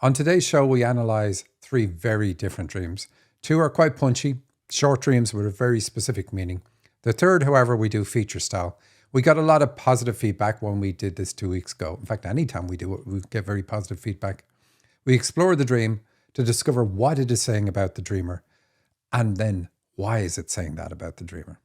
On today's show, we analyze three very different dreams. Two are quite punchy, short dreams with a very specific meaning. The third, however, we do feature style. We got a lot of positive feedback when we did this 2 weeks ago. In fact, anytime we do it, we get very positive feedback. We explore the dream to discover what it is saying about the dreamer, and then why is it saying that about the dreamer.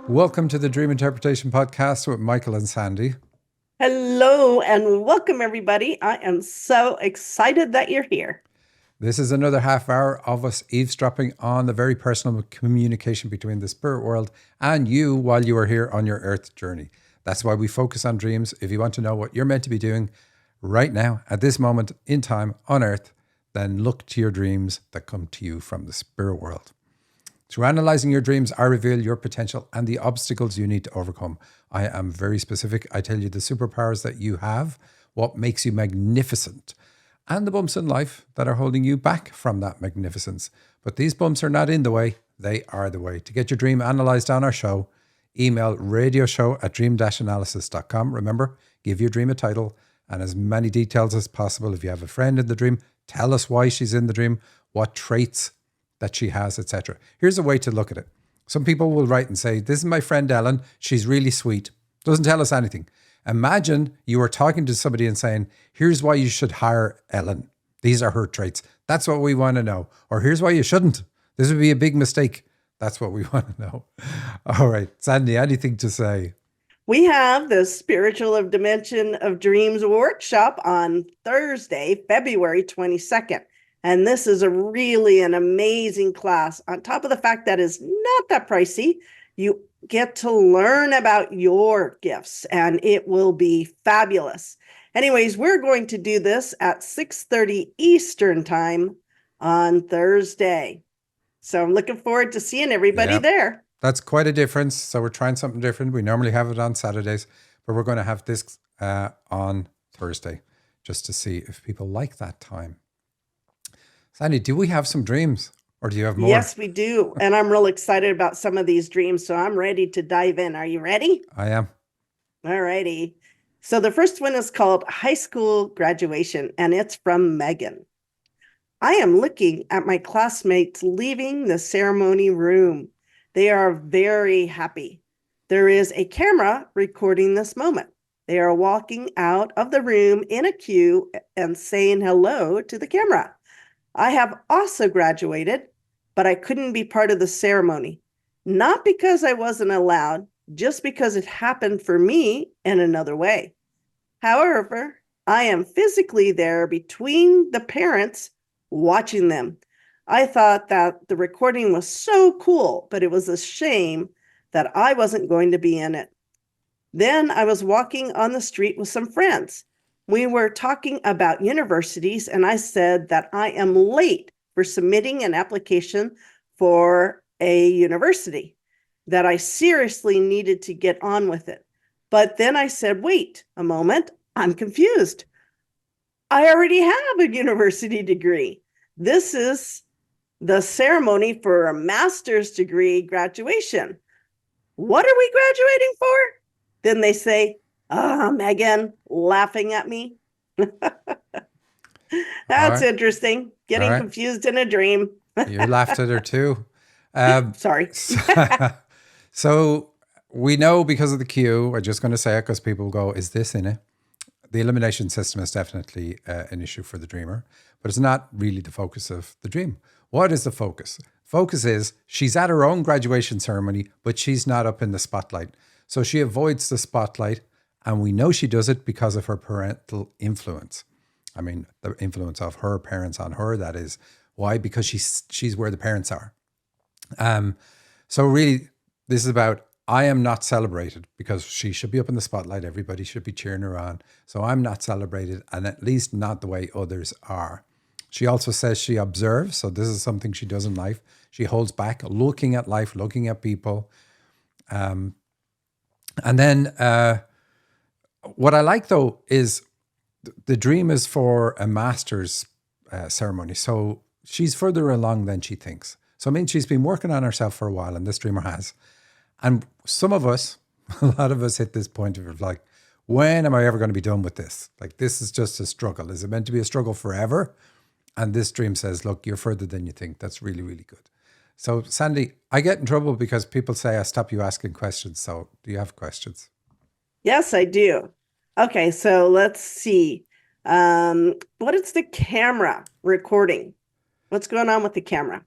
Welcome to the Dream Interpretation Podcast with Michael and Sandy. Hello and welcome, everybody. I am so excited that you're here. This is another half hour of us eavesdropping on the very personal communication between the spirit world and you while you are here on your earth journey. That's why we focus on dreams. If you want to know what you're meant to be doing right now, at this moment in time on earth, then look to your dreams that come to you from the spirit world. Through analyzing your dreams, I reveal your potential and the obstacles you need to overcome. I am very specific. I tell you the superpowers that you have, what makes you magnificent, and the bumps in life that are holding you back from that magnificence. But these bumps are not in the way. They are the way. To get your dream analyzed on our show, email radioshow@dream-analysis.com. Remember, give your dream a title and as many details as possible. If you have a friend in the dream, tell us why she's in the dream, what traits that she has, etc. Here's a way to look at it. Some people will write and say, this is my friend Ellen. She's really sweet. Doesn't tell us anything. Imagine you are talking to somebody and saying, here's why you should hire Ellen. These are her traits. That's what we want to know. Or here's why you shouldn't. This would be a big mistake. That's what we want to know. All right, Sandy, anything to say? We have the Spiritual Dimension of Dreams workshop on Thursday, February 22nd. And this is an amazing class. On top of the fact that it's not that pricey, you get to learn about your gifts and it will be fabulous. Anyways, we're going to do this at 6:30 Eastern time on Thursday. So I'm looking forward to seeing everybody there. That's quite a difference. So we're trying something different. We normally have it on Saturdays, but we're going to have this on Thursday just to see if people like that time. Sandy, do we have some dreams or do you have more? Yes, we do. And I'm real excited about some of these dreams. So I'm ready to dive in. Are you ready? I am. All righty. So the first one is called High School Graduation, and it's from Megan. I am looking at my classmates leaving the ceremony room. They are very happy. There is a camera recording this moment. They are walking out of the room in a queue and saying hello to the camera. I have also graduated, but I couldn't be part of the ceremony. Not because I wasn't allowed, just because it happened for me in another way. However, I am physically there between the parents watching them. I thought that the recording was so cool, but it was a shame that I wasn't going to be in it. Then I was walking on the street with some friends. We were talking about universities, and I said that I am late for submitting an application for a university, that I seriously needed to get on with it. But then I said, wait a moment, I'm confused. I already have a university degree. This is the ceremony for a master's degree graduation. What are we graduating for? Then they say, Megan, laughing at me. That's interesting. Getting confused in a dream. You laughed at her too. Sorry. So we know because of the queue, I'm just going to say it because people go, is this in it? The elimination system is definitely an issue for the dreamer, but it's not really the focus of the dream. What is the focus? Focus is she's at her own graduation ceremony, but she's not up in the spotlight. So she avoids the spotlight. And we know she does it because of her parental influence. I mean, the influence of her parents on her, that is. Why? Because she's where the parents are. So really, this is about, I am not celebrated because she should be up in the spotlight. Everybody should be cheering her on. So I'm not celebrated, and at least not the way others are. She also says she observes. So this is something she does in life. She holds back, looking at life, looking at people. And then... what I like, though, is the dream is for a master's ceremony. So she's further along than she thinks. So I mean, she's been working on herself for a while, and this dreamer has. And some of us, a lot of us hit this point of like, when am I ever going to be done with this? Like, this is just a struggle. Is it meant to be a struggle forever? And this dream says, look, you're further than you think. That's really, really good. So, Sandy, I get in trouble because people say I stop you asking questions. So, do you have questions? Yes, I do. Okay, so let's see. What is the camera recording? What's going on with the camera?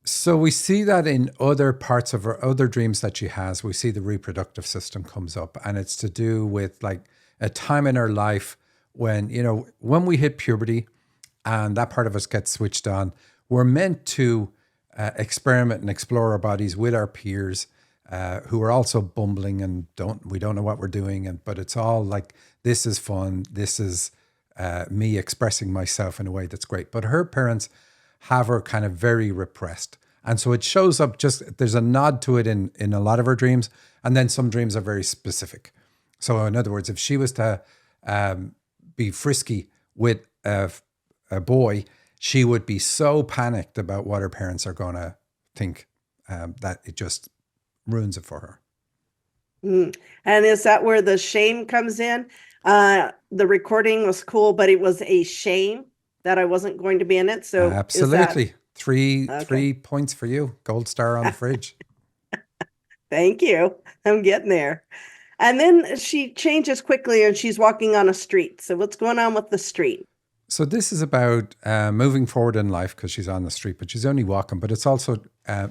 So we see that in other parts of her other dreams that she has, we see the reproductive system comes up, and it's to do with like a time in her life when, when we hit puberty and that part of us gets switched on, we're meant to experiment and explore our bodies with our peers who are also bumbling and we don't know what we're doing. But it's all like, this is fun. This is me expressing myself in a way that's great. But her parents have her kind of very repressed. And so it shows up there's a nod to it in a lot of her dreams. And then some dreams are very specific. So in other words, if she was to be frisky with a boy, she would be so panicked about what her parents are going to think that it just ruins it for her. And is that where the shame comes in? The recording was cool, but it was a shame that I wasn't going to be in it. So absolutely. Three points for you. Gold star on the fridge. Thank you. I'm getting there. And then she changes quickly and she's walking on a street. So what's going on with the street? So this is about moving forward in life because she's on the street, but she's only walking, but it's also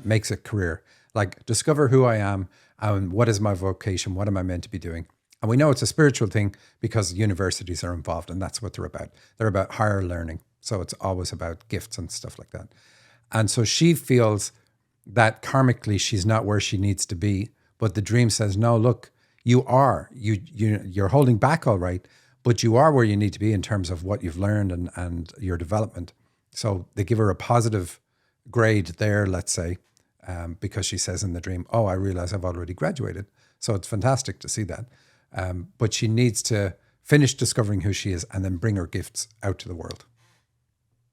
makes a career. Like, discover who I am and what is my vocation? What am I meant to be doing? And we know it's a spiritual thing because universities are involved, and that's what they're about. They're about higher learning. So it's always about gifts and stuff like that. And so she feels that karmically she's not where she needs to be, but the dream says, no, look, you are. You're holding back all right, but you are where you need to be in terms of what you've learned and your development. So they give her a positive grade there, let's say, because she says in the dream, oh, I realize I've already graduated. So it's fantastic to see that. But she needs to finish discovering who she is and then bring her gifts out to the world.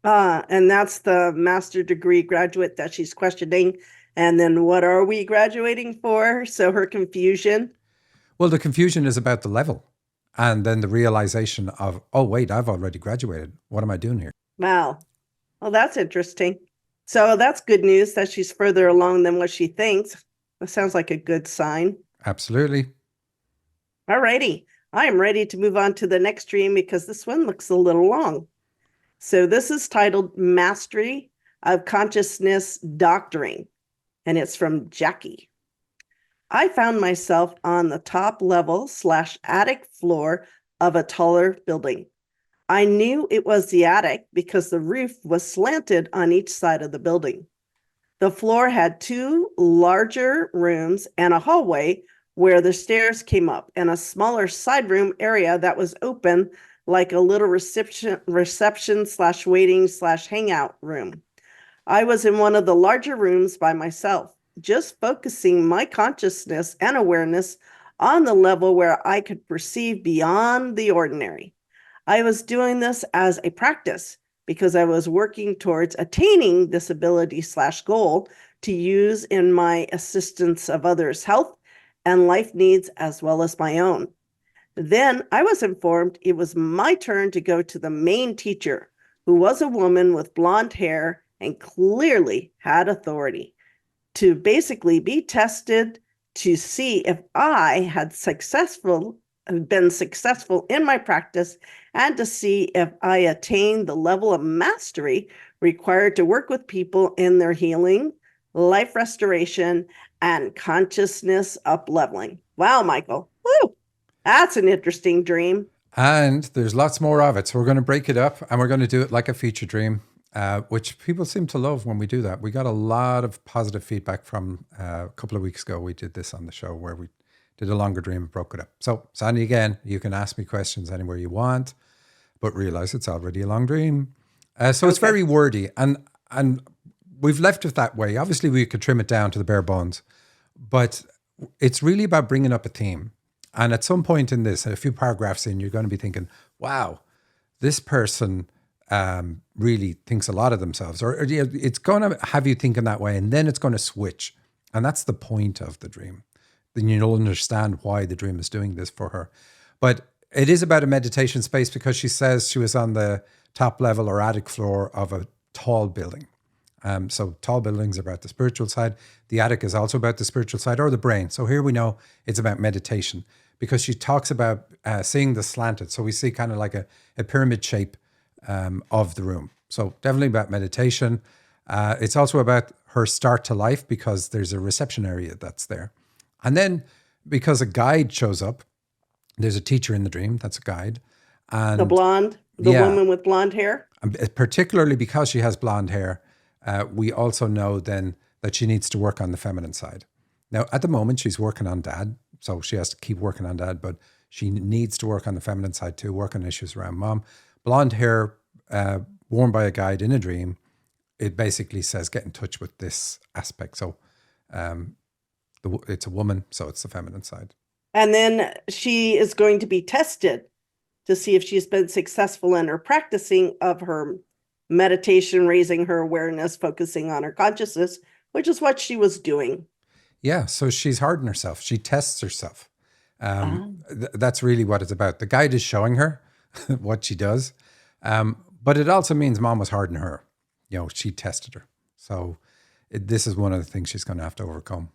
And that's the master degree graduate that she's questioning. And then what are we graduating for? So her confusion. Well, the confusion is about the level. And then the realization of, oh, wait, I've already graduated. What am I doing here? Wow. Well, that's interesting. So that's good news that she's further along than what she thinks. That sounds like a good sign. Absolutely. All righty. I am ready to move on to the next dream because this one looks a little long. So this is titled Mastery of Consciousness Doctoring, and it's from Jackie. I found myself on the top level / attic floor of a taller building. I knew it was the attic because the roof was slanted on each side of the building. The floor had 2 larger rooms and a hallway where the stairs came up, and a smaller side room area that was open like a little reception / waiting / hangout room. I was in one of the larger rooms by myself, just focusing my consciousness and awareness on the level where I could perceive beyond the ordinary. I was doing this as a practice because I was working towards attaining this ability / goal to use in my assistance of others' health and life needs as well as my own. Then I was informed it was my turn to go to the main teacher, who was a woman with blonde hair and clearly had authority, to basically be tested to see if I had been successful in my practice and to see if I attained the level of mastery required to work with people in their healing, life restoration, and consciousness up-leveling. Wow, Michael. Woo! That's an interesting dream. And there's lots more of it. So we're going to break it up and we're going to do it like a feature dream, which people seem to love when we do that. We got a lot of positive feedback from a couple of weeks ago. We did this on the show where we did a longer dream and broke it up. So Sandy, again, you can ask me questions anywhere you want, but realize it's already a long dream. So it's very wordy and we've left it that way. Obviously we could trim it down to the bare bones, but it's really about bringing up a theme. And at some point in this, a few paragraphs in, you're going to be thinking, wow, this person really thinks a lot of themselves, or it's going to have you thinking that way, and then it's going to switch. And that's the point of the dream. Then you'll understand why the dream is doing this for her. But it is about a meditation space because she says she was on the top level or attic floor of a tall building. So tall buildings are about the spiritual side. The attic is also about the spiritual side or the brain. So here we know it's about meditation because she talks about seeing the slanted. So we see kind of like a pyramid shape of the room. So definitely about meditation. It's also about her start to life because there's a reception area that's there. And then because a guide shows up, there's a teacher in the dream, that's a guide. And the woman with blonde hair. Particularly because she has blonde hair, we also know then that she needs to work on the feminine side. Now, at the moment, she's working on dad, so she has to keep working on dad, but she needs to work on the feminine side too, work on issues around mom. Blonde hair, worn by a guide in a dream, it basically says get in touch with this aspect. So it's a woman, so it's the feminine side. And then she is going to be tested to see if she's been successful in her practicing of her meditation, raising her awareness, focusing on her consciousness, which is what she was doing. Yeah, so she's hard on herself. She tests herself. That's really what it's about. The guide is showing her what she does, but it also means mom was hard on her. She tested her. So this is one of the things she's going to have to overcome.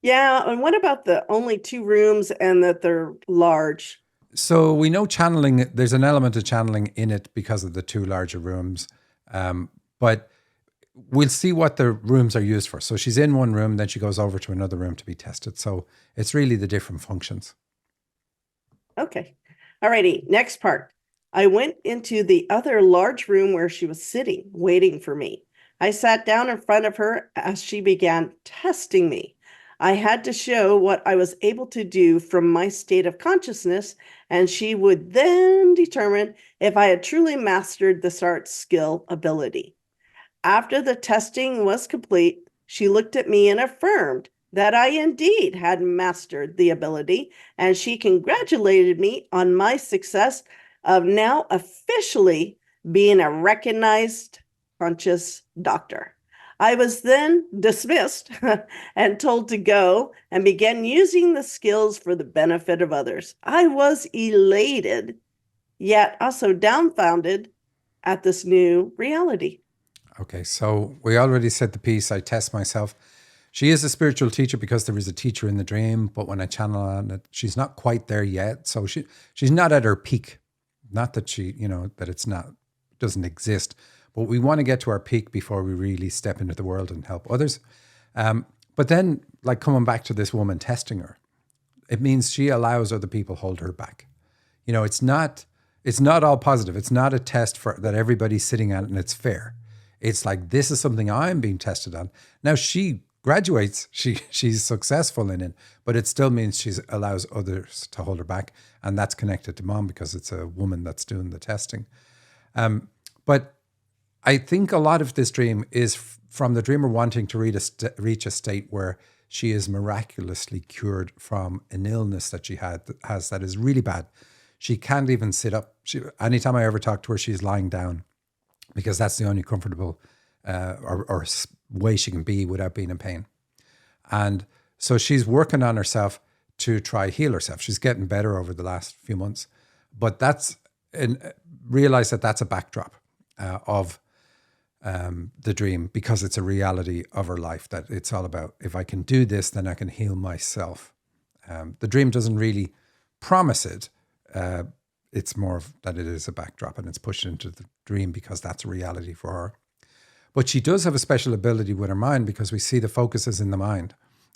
Yeah, and what about the only 2 rooms and that they're large? So we know channeling, there's an element of channeling in it because of the 2 larger rooms. But we'll see what the rooms are used for. So she's in one room, then she goes over to another room to be tested. So it's really the different functions. Okay. All righty. Next part. I went into the other large room where she was sitting, waiting for me. I sat down in front of her as she began testing me. I had to show what I was able to do from my state of consciousness, and she would then determine if I had truly mastered this art skill ability. After the testing was complete, she looked at me and affirmed that I indeed had mastered the ability, and she congratulated me on my success of now officially being a recognized conscious doctor. I was then dismissed and told to go and began using the skills for the benefit of others. I was elated, yet also dumbfounded at this new reality. Okay, so we already said the piece, I test myself. She is a spiritual teacher because there is a teacher in the dream, but when I channel on it, she's not quite there yet. So she's not at her peak. Not that that it's not, doesn't exist. But we want to get to our peak before we really step into the world and help others. But then, like coming back to this woman testing her, it means she allows other people hold her back. It's not all positive. It's not a test that everybody's sitting at and it's fair. It's like, this is something I'm being tested on. Now she graduates, she's successful in it, but it still means she allows others to hold her back. And that's connected to mom because it's a woman that's doing the testing. But I think a lot of this dream is from the dreamer wanting to reach a state where she is miraculously cured from an illness that she has that is really bad. She can't even sit up. Anytime I ever talk to her, she's lying down because that's the only comfortable or way she can be without being in pain. And so she's working on herself to try heal herself. She's getting better over the last few months, but realize that that's a backdrop of the dream because it's a reality of her life that it's all about, if I can do this, then I can heal myself. The dream doesn't really promise it. It's more of that it is a backdrop and it's pushed into the dream because that's a reality for her. But she does have a special ability with her mind because we see the focus is in the mind.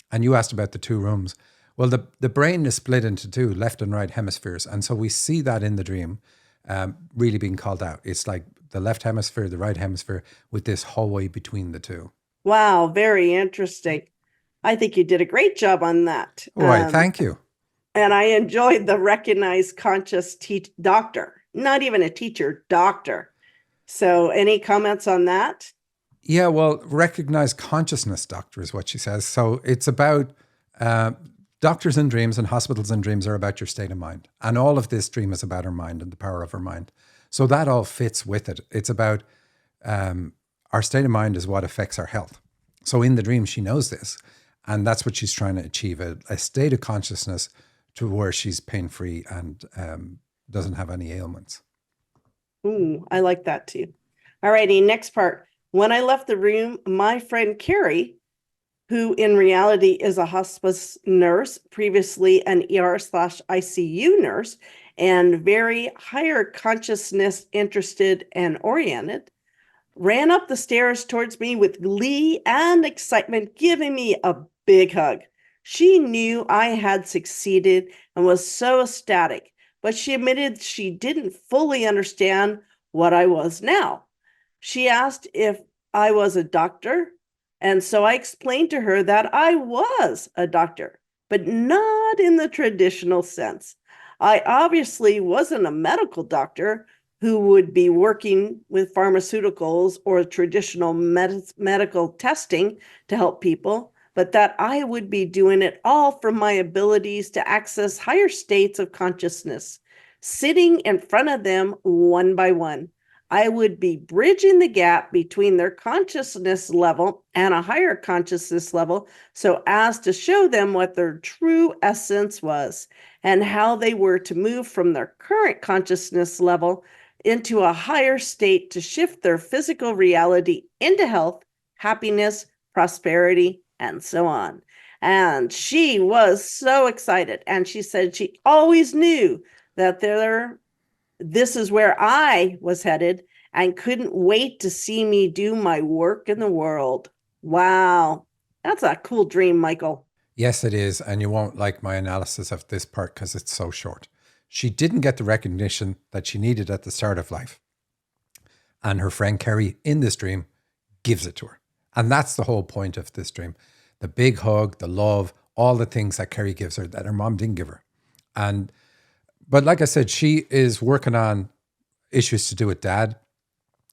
And you asked about the 2 rooms. Well, the brain is split into 2, left and right hemispheres. And so we see that in the dream really being called out. It's like the left hemisphere, the right hemisphere, with this hallway between the 2. Wow, very interesting. I think you did a great job on that. All right, thank you. And I enjoyed the recognized conscious doctor, not even a teacher, doctor. So any comments on that? Yeah, well, recognized consciousness doctor is what she says. So it's about doctors in dreams and hospitals in dreams are about your state of mind. And all of this dream is about her mind and the power of her mind. So that all fits with it. It's about our state of mind is what affects our health. So in the dream, she knows this. And that's what she's trying to achieve, a state of consciousness to where she's pain-free and doesn't have any ailments. Ooh, I like that too. All righty, next part. When I left the room, my friend Carrie, who in reality is a hospice nurse, previously an ER/ICU nurse, and very higher consciousness interested and oriented, ran up the stairs towards me with glee and excitement, giving me a big hug. She knew I had succeeded and was so ecstatic, but she admitted she didn't fully understand what I was now. She asked if I was a doctor, and so I explained to her that I was a doctor, but not in the traditional sense. I obviously wasn't a medical doctor who would be working with pharmaceuticals or traditional medical testing to help people, but that I would be doing it all from my abilities to access higher states of consciousness, sitting in front of them one by one. I would be bridging the gap between their consciousness level and a higher consciousness level so as to show them what their true essence was and how they were to move from their current consciousness level into a higher state to shift their physical reality into health, happiness, prosperity, and so on. And she was so excited. And she said she always knew that this is where I was headed and couldn't wait to see me do my work in the world. Wow. That's a cool dream, Michael. Yes, it is. And you won't like my analysis of this part because it's so short. She didn't get the recognition that she needed at the start of life. And her friend Kerry in this dream gives it to her. And that's the whole point of this dream. The big hug, the love, all the things that Kerry gives her that her mom didn't give her. But like I said, she is working on issues to do with dad.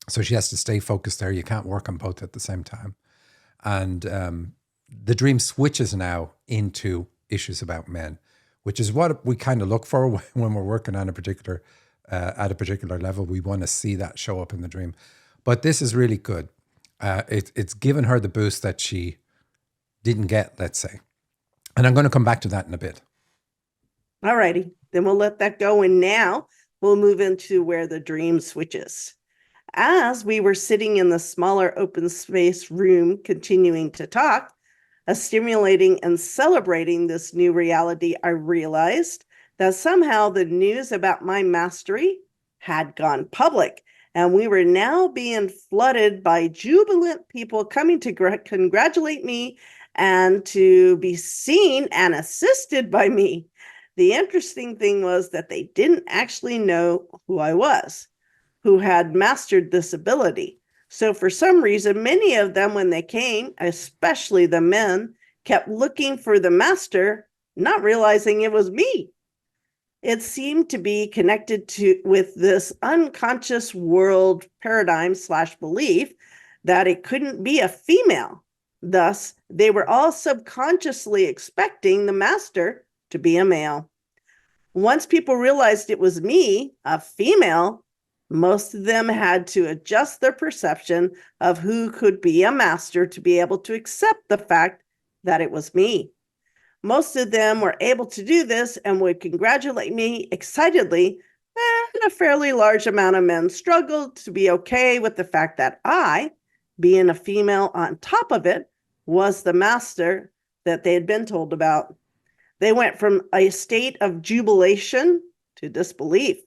So she has to stay focused there. You can't work on both at the same time. And the dream switches now into issues about men, which is what we kind of look for when we're working on a particular, at a particular level. We want to see that show up in the dream. But this is really good. It's given her the boost that she didn't get, let's say. And I'm going to come back to that in a bit. All righty, then we'll let that go. And now we'll move into where the dream switches. As we were sitting in the smaller open space room, continuing to talk, stimulating and celebrating this new reality, I realized that somehow the news about my mastery had gone public, and we were now being flooded by jubilant people coming to congratulate me and to be seen and assisted by me. The interesting thing was that they didn't actually know who I was, who had mastered this ability. So for some reason, many of them, when they came, especially the men, kept looking for the master, not realizing it was me. It seemed to be connected with this unconscious world paradigm / belief that it couldn't be a female. Thus, they were all subconsciously expecting the master to be a male. Once people realized it was me, a female, most of them had to adjust their perception of who could be a master to be able to accept the fact that it was me. Most of them were able to do this and would congratulate me excitedly, and a fairly large amount of men struggled to be okay with the fact that I, being a female on top of it, was the master that they had been told about. They went from a state of jubilation to disbelief,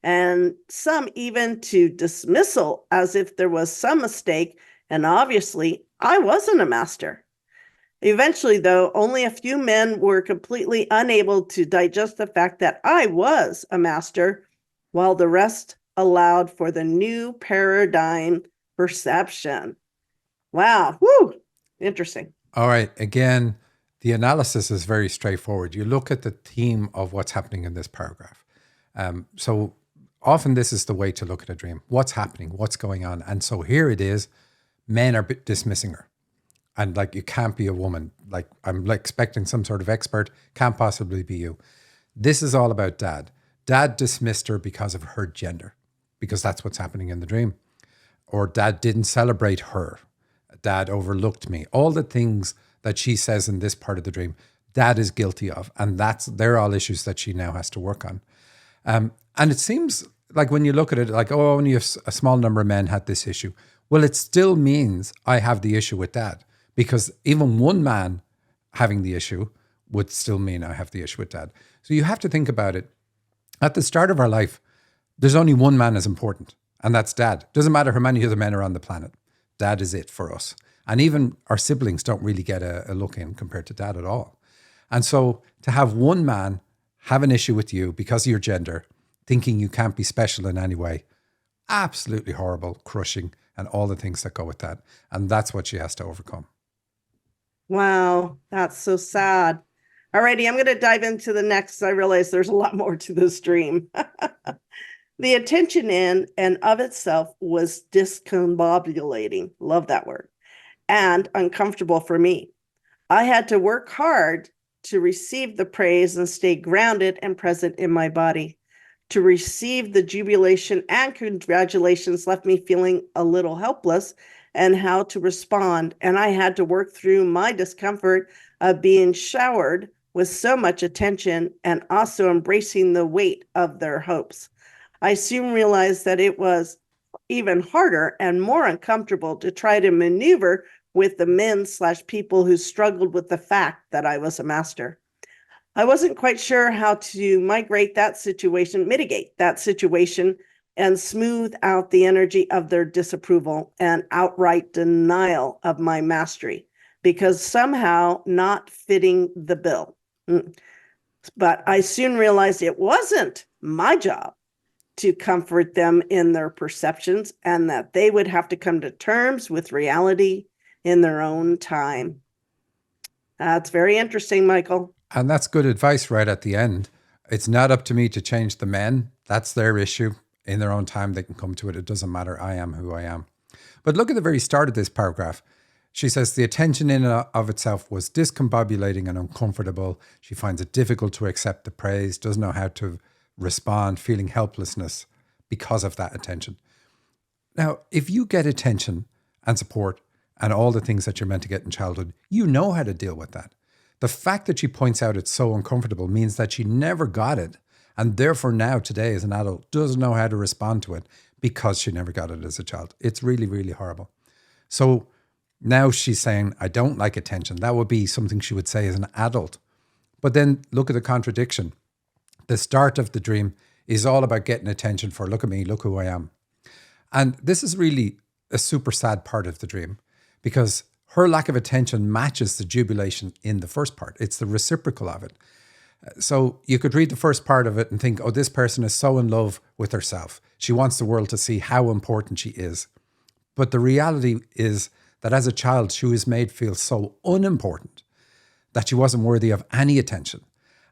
and some even to dismissal as if there was some mistake, and obviously I wasn't a master. Eventually, though, only a few men were completely unable to digest the fact that I was a master, while the rest allowed for the new paradigm perception. Wow. Woo. Interesting. All right. Again, the analysis is very straightforward. You look at the theme of what's happening in this paragraph. So often this is the way to look at a dream. What's happening? What's going on? And so here it is. Men are dismissing her. And like, you can't be a woman. Like, I'm like expecting some sort of expert. Can't possibly be you. This is all about dad. Dad dismissed her because of her gender. because that's what's happening in the dream. Or dad didn't celebrate her. Dad overlooked me. All the things that she says in this part of the dream, dad is guilty of. And they're all issues that she now has to work on. And it seems like when you look at it, like, oh, only a small number of men had this issue. Well, it still means I have the issue with dad, because even one man having the issue would still mean I have the issue with dad. So you have to think about it. At the start of our life, there's only one man as important, and that's dad. Doesn't matter how many other men are on the planet. Dad is it for us. And even our siblings don't really get a look in compared to dad at all. And so to have one man have an issue with you because of your gender, thinking you can't be special in any way, absolutely horrible, crushing, and all the things that go with that. And that's what she has to overcome. Wow, that's so sad. Alrighty, I'm going to dive into the next. I realize there's a lot more to this dream. The attention in and of itself was discombobulating. Love that word. And uncomfortable for me. I had to work hard to receive the praise and stay grounded and present in my body. To receive the jubilation and congratulations left me feeling a little helpless and how to respond. And I had to work through my discomfort of being showered with so much attention and also embracing the weight of their hopes. I soon realized that it was even harder and more uncomfortable to try to maneuver with the men/people who struggled with the fact that I was a master. I wasn't quite sure how to mitigate that situation, and smooth out the energy of their disapproval and outright denial of my mastery, because somehow not fitting the bill. But I soon realized it wasn't my job to comfort them in their perceptions, and that they would have to come to terms with reality in their own time. That's very interesting, Michael. And that's good advice right at the end. It's not up to me to change the men. That's their issue. In their own time, they can come to it. It doesn't matter. I am who I am. But look at the very start of this paragraph. She says the attention in and of itself was discombobulating and uncomfortable. She finds it difficult to accept the praise, doesn't know how to respond, feeling helplessness because of that attention. Now, if you get attention and support and all the things that you're meant to get in childhood, you know how to deal with that. The fact that she points out it's so uncomfortable means that she never got it. And therefore now today as an adult doesn't know how to respond to it because she never got it as a child. It's really, really horrible. So now she's saying, I don't like attention. That would be something she would say as an adult. But then look at the contradiction. The start of the dream is all about getting attention for, look at me, look who I am. And this is really a super sad part of the dream, because her lack of attention matches the jubilation in the first part. It's the reciprocal of it. So you could read the first part of it and think, oh, this person is so in love with herself. She wants the world to see how important she is. But the reality is that as a child, she was made feel so unimportant that she wasn't worthy of any attention.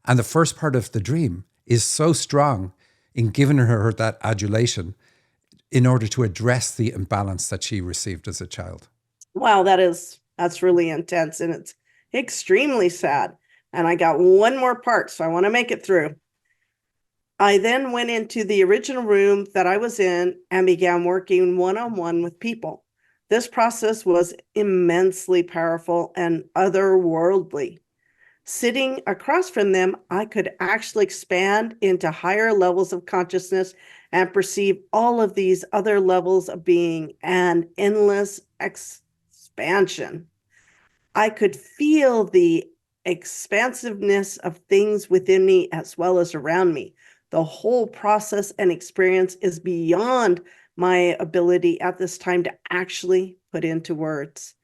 And the first part of the dream is so strong in giving her that adulation in order to address the imbalance that she received as a child. Wow, that's really intense, and it's extremely sad. And I got one more part, so I want to make it through. I then went into the original room that I was in and began working one-on-one with people. This process was immensely powerful and otherworldly. Sitting across from them, I could actually expand into higher levels of consciousness and perceive all of these other levels of being and endless expansion. I could feel the expansiveness of things within me as well as around me. The whole process and experience is beyond my ability at this time to actually put into words.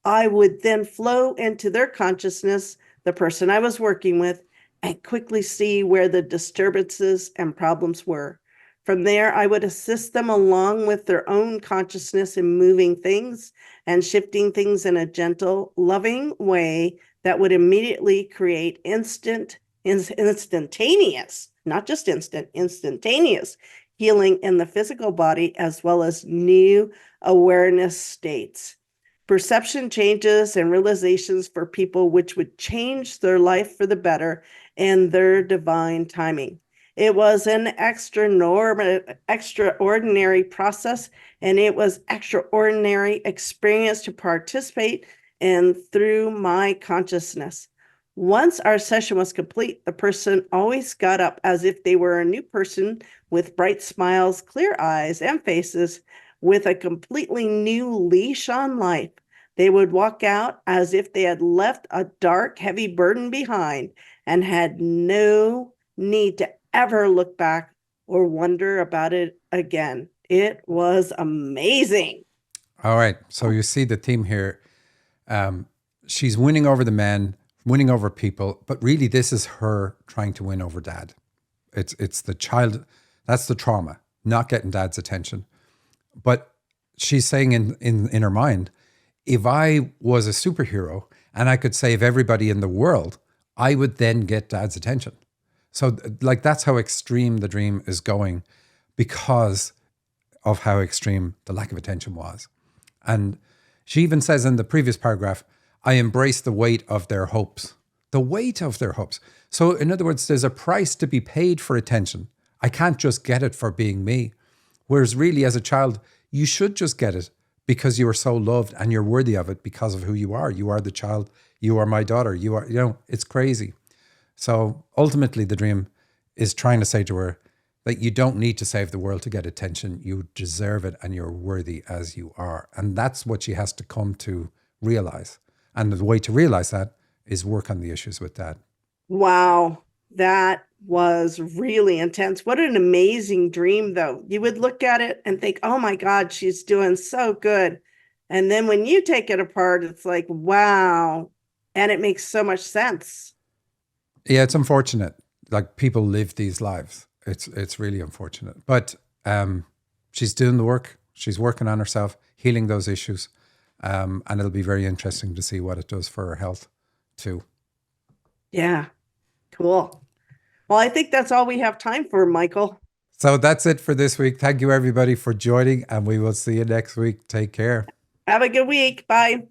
I would then flow into their consciousness, the person I was working with, and quickly see where the disturbances and problems were. From there, I would assist them along with their own consciousness in moving things and shifting things in a gentle, loving way that would immediately create instantaneous, not just instant, instantaneous healing in the physical body, as well as new awareness states. Perception changes and realizations for people which would change their life for the better in their divine timing. It was an extraordinary process, and it was extraordinary experience to participate in through my consciousness. Once our session was complete, the person always got up as if they were a new person with bright smiles, clear eyes, and faces with a completely new leash on life. They would walk out as if they had left a dark, heavy burden behind and had no need to ever look back or wonder about it again. It was amazing. All right. So you see the theme here. She's winning over the men, winning over people, but really this is her trying to win over dad. It's the child, that's the trauma, not getting dad's attention. But she's saying in her mind, if I was a superhero and I could save everybody in the world, I would then get dad's attention. So like that's how extreme the dream is going because of how extreme the lack of attention was. And she even says in the previous paragraph, I embrace the weight of their hopes. The weight of their hopes. So in other words, there's a price to be paid for attention. I can't just get it for being me. Whereas really as a child, you should just get it because you are so loved and you're worthy of it because of who you are. You are the child. You are my daughter. You are, it's crazy. So ultimately the dream is trying to say to her that you don't need to save the world to get attention. You deserve it and you're worthy as you are. And that's what she has to come to realize. And the way to realize that is work on the issues with dad. Wow, that was really intense. What an amazing dream, though. You would look at it and think, oh my God, she's doing so good. And then when you take it apart, it's like, wow. And it makes so much sense. Yeah, it's unfortunate. Like people live these lives. It's really unfortunate. But she's doing the work. She's working on herself, healing those issues. And it'll be very interesting to see what it does for her health too. Yeah, cool. Well, I think that's all we have time for, Michael. So that's it for this week. Thank you everybody for joining and we will see you next week. Take care. Have a good week. Bye.